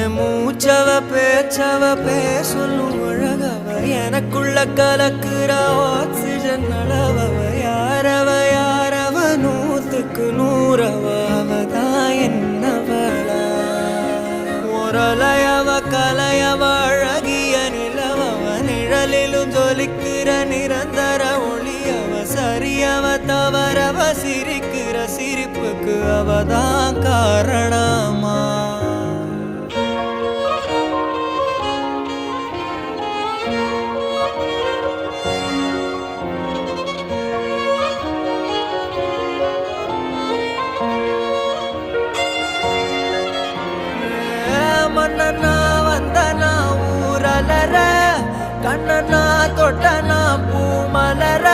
என் மூச்சவ பேச்சவ பேசலும் அழகவ எனக்குள்ள கலக்குற ஆக்சிஜன் அளவவ யாரவ நூத்துக்கு நூறவ அவதான் என்னவளா ஒரலையவ கலையவ அழகிய நிலவவ நிழலிலும் ஜொலிக்கிற நிரந்தர ஒளியவ சரியவ தவறவ சிரிக்கிற சிரிப்புக்கு அவதான் காரணமா மன்னனா வந்தனா ஊரலர கண்ணனா தொட்டனா பூமலர